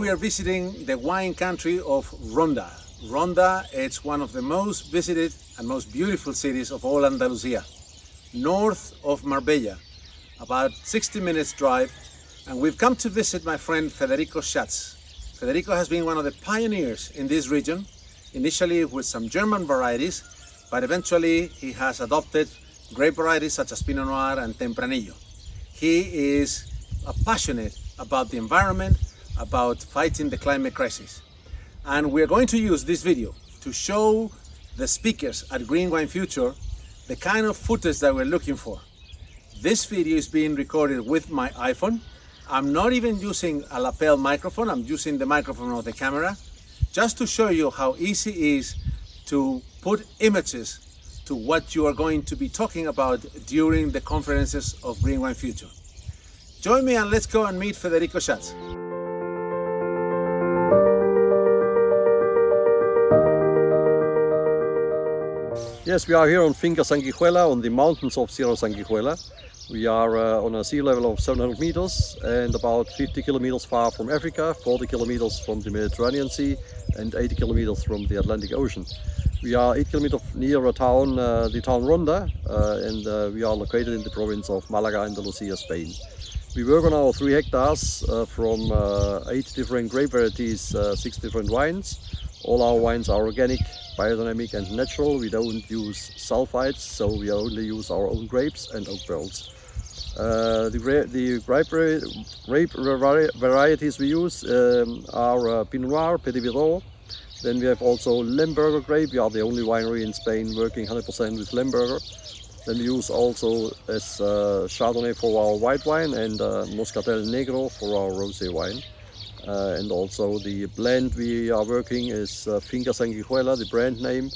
we are visiting the wine country of Ronda. Ronda, it's one of the most visited and most beautiful cities of all Andalusia, north of Marbella, about 60 minutes drive, and we've come to visit my friend Federico Schatz. Federico has been one of the pioneers in this region, initially with some German varieties, but eventually he has adopted grape varieties such as Pinot Noir and Tempranillo. He is passionate about the environment, about fighting the climate crisis. And we're going to use this video to show the speakers at Green Wine Future the kind of footage that we're looking for. This video is being recorded with my iPhone. I'm not even using a lapel microphone, I'm using the microphone of the camera, just to show you how easy it is to put images to what you are going to be talking about during the conferences of Green Wine Future. Join me and let's go and meet Federico Schatz. Yes, we are here on Finca Sanguijuela, on the mountains of Sierra Sanguijuela. We are on a sea level of 700 meters and about 50 kilometers far from Africa, 40 kilometers from the Mediterranean Sea and 80 kilometers from the Atlantic Ocean. We are 8 kilometers near a town, the town Ronda, and we are located in the province of Malaga, Andalusia, Spain. We work on our 3 hectares from 8 different grape varieties, 6 different wines. All our wines are organic, biodynamic and natural. We don't use sulfites, so we only use our own grapes and oak barrels. The grape varieties we use are Pinot Noir, Petit Verdot. Then we have also Lemberger grape. We are the only winery in Spain working 100% with Lemberger. Then we use also as Chardonnay for our white wine and Moscatel Negro for our rosé wine. And also the blend we are working is Finca Sanguijuela, the brand name,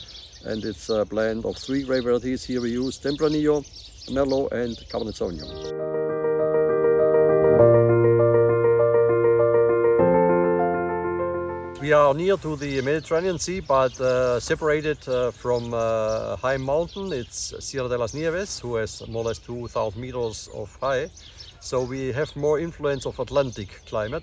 and it's a blend of 3 grape varieties. Here we use Tempranillo, Merlot and Cabernet Sauvignon. We are near to the Mediterranean Sea, but separated from a high mountain. It's Sierra de las Nieves, who has more or less 2,000 meters of high. So we have more influence of Atlantic climate.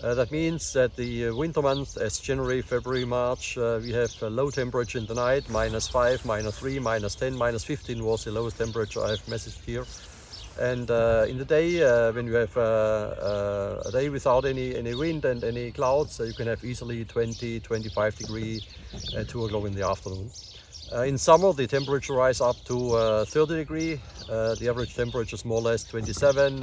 That means that the winter months, as January, February, March, we have a low temperature in the night, -5, -3, -10, -15 was the lowest temperature I have measured here. And in the day, when you have a day without any wind and any clouds, you can have easily 20-25 degrees at 2 o'clock in the afternoon. In summer, the temperature rises up to 30 degrees. The average temperature is more or less 27,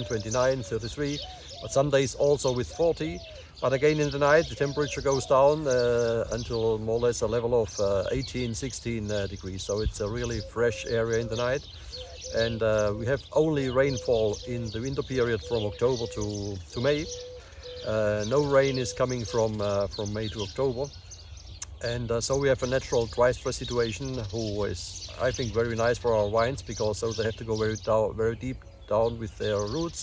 29, 33. But some days also with 40. But again in the night the temperature goes down until more or less a level of 18, 16 degrees. So it's a really fresh area in the night. And we have only rainfall in the winter period from October to May. No rain is coming from May to October. And so we have a natural dry stress situation, who is, I think, very nice for our wines, because so they have to go very deep down with their roots.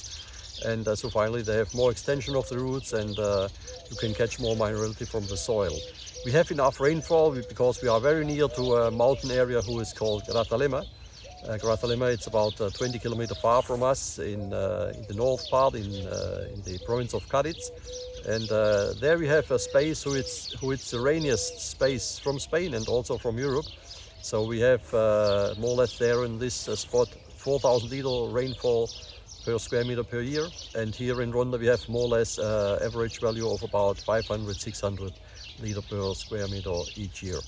And so finally they have more extension of the roots, and you can catch more minerality from the soil. We have enough rainfall because we are very near to a mountain area who is called Grazalema. Grazalema, it's about 20 kilometers far from us in the north part, in the province of Cadiz. And there we have a space who it's the rainiest space from Spain and also from Europe. So we have more or less there in this spot 4,000 liter rainfall per square meter per year, and here in Ronda we have more or less average value of about 500-600 liter per square meter each year.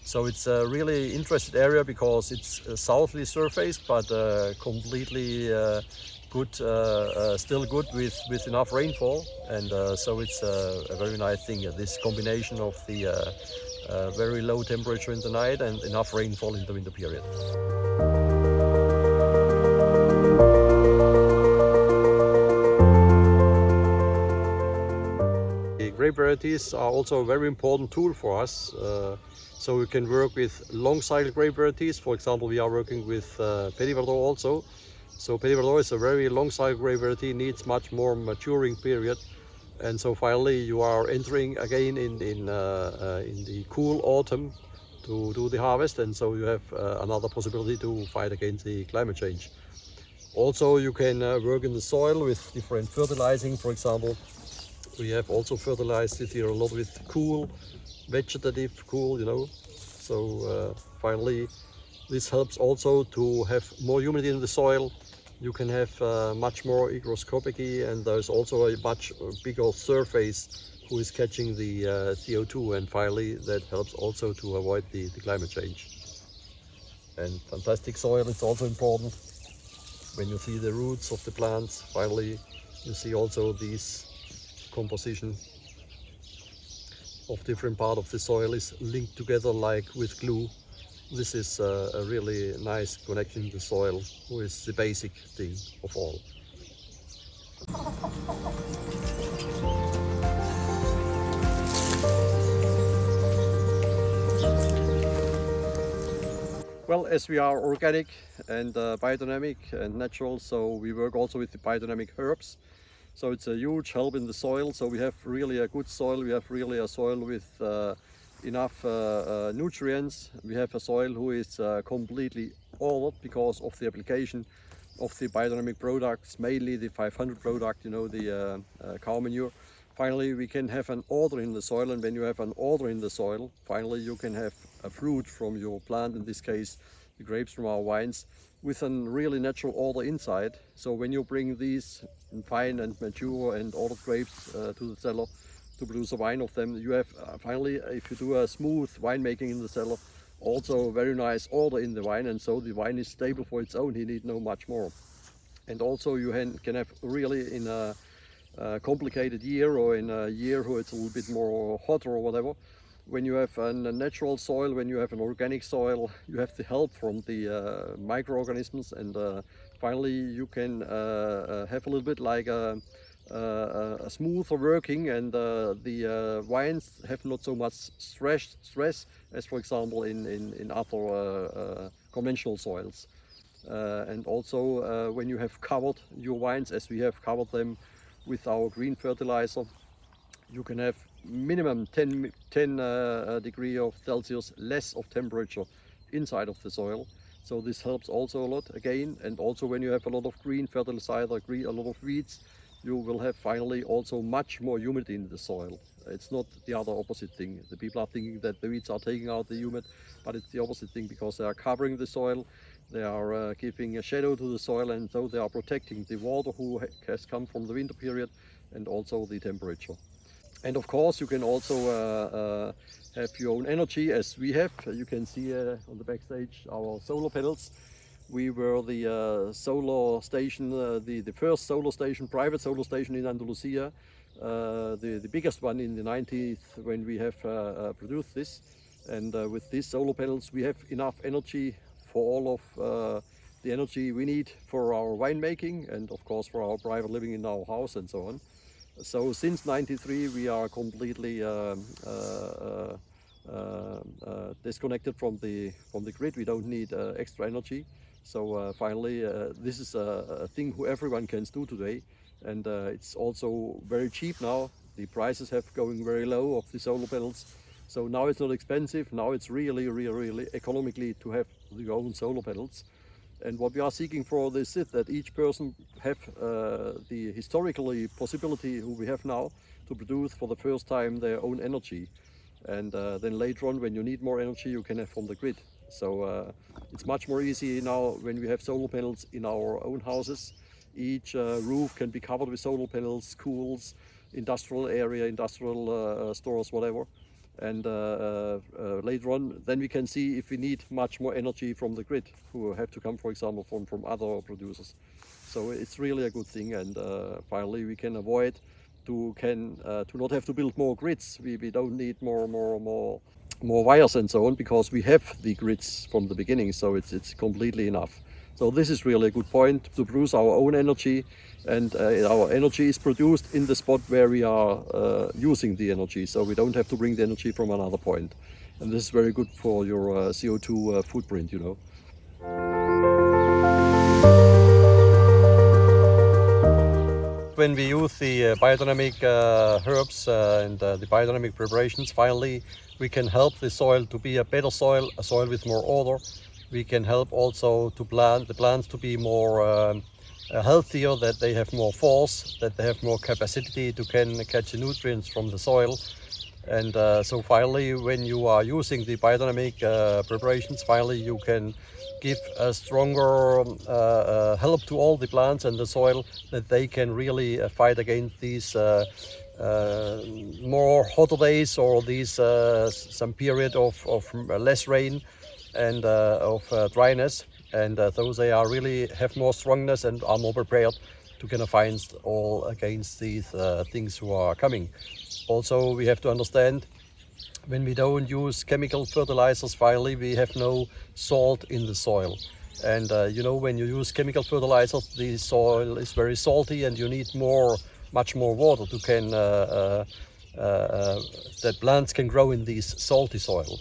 So it's a really interesting area because it's southerly surface, but completely good, still good with enough rainfall, and so it's a very nice thing. This combination of the very low temperature in the night and enough rainfall in the winter period. Grape varieties are also a very important tool for us, so we can work with long cycle grape varieties. For example, we are working with Petit Verdot also. So Petit Verdot is a very long cycle grape variety, needs much more maturing period, and so finally you are entering again in the cool autumn to do the harvest, and so you have another possibility to fight against the climate change. Also, you can work in the soil with different fertilizing. For example, We have also fertilized it here a lot with cool, vegetative cool, you know. So finally, this helps also to have more humidity in the soil. You can have much more hygroscopicity, and there's also a much bigger surface who is catching the CO2, and finally that helps also to avoid the climate change. And fantastic soil is also important. When you see the roots of the plants, finally you see also these composition of different part of the soil is linked together like with glue. This is a really nice connection to the soil, which is the basic thing of all. Well, as we are organic and biodynamic and natural, so we work also with the biodynamic herbs. So it's a huge help in the soil. So we have really a good soil. We have really a soil with enough nutrients. We have a soil who is completely ordered because of the application of the biodynamic products, mainly the 500 product, you know, the cow manure. Finally, we can have an order in the soil, and when you have an order in the soil, finally you can have a fruit from your plant, in this case the grapes from our vines, with a really natural order inside. So when you bring these fine and mature and ordered grapes to the cellar to produce a wine of them, you have finally, if you do a smooth winemaking in the cellar, also a very nice order in the wine, and so the wine is stable for its own. You need no much more. And also you can have really in a complicated year, or in a year where it's a little bit more hotter or whatever, when you have a natural soil, when you have an organic soil, you have the help from the microorganisms, and finally you can have a little bit like a smoother working, and the wines have not so much stress as, for example, in other conventional soils. And also when you have covered your wines, as we have covered them with our green fertilizer, you can have minimum 10 degree of Celsius less of temperature inside of the soil. So this helps also a lot again. And also when you have a lot of green fertilizer, a lot of weeds, you will have finally also much more humidity in the soil. It's not the other opposite thing. The people are thinking that the weeds are taking out the humid, but it's the opposite thing, because they are covering the soil, they are giving a shadow to the soil, and so they are protecting the water who has come from the winter period, and also the temperature. And of course you can also have your own energy, as we have. You can see on the backstage our solar panels. We were the solar station, the first solar station, private solar station in Andalusia, the biggest one in the 90s when we have produced this. And with these solar panels we have enough energy for all of the energy we need for our winemaking, and of course for our private living in our house and so on. So since '93 we are completely disconnected from the grid. We don't need extra energy. So finally this is a thing who everyone can do today, and it's also very cheap now. The prices have going very low of the solar panels. So now it's not expensive. Now it's really economically to have your own solar panels. And what we are seeking for this is that each person have the historically possibility who we have now to produce for the first time their own energy. And then later on, when you need more energy, you can have from the grid. So it's much more easy now when we have solar panels in our own houses. Each roof can be covered with solar panels, schools, industrial area, industrial stores, whatever. And later on, then we can see if we need much more energy from the grid, who have to come, for example, from other producers. So it's really a good thing, and finally we can avoid to not have to build more grids. We don't need more wires and so on, because we have the grids from the beginning, so it's completely enough. So this is really a good point, to produce our own energy, and our energy is produced in the spot where we are using the energy, so we don't have to bring the energy from another point. And this is very good for your CO2 footprint, you know. When we use the biodynamic herbs and the biodynamic preparations, finally we can help the soil to be a better soil, a soil with more order. We can help also to the plants to be more healthier, that they have more force, that they have more capacity to can catch the nutrients from the soil. And so finally, when you are using the biodynamic preparations, finally you can give a stronger help to all the plants and the soil, that they can really fight against these more hotter days, or these some period of less rain and of dryness, and so they are really have more strongness and are more prepared to kind of fight all against these things who are coming. Also, we have to understand, when we don't use chemical fertilizers, finally we have no salt in the soil. And you know, when you use chemical fertilizers, the soil is very salty, and you need much more water to that plants can grow in these salty soil.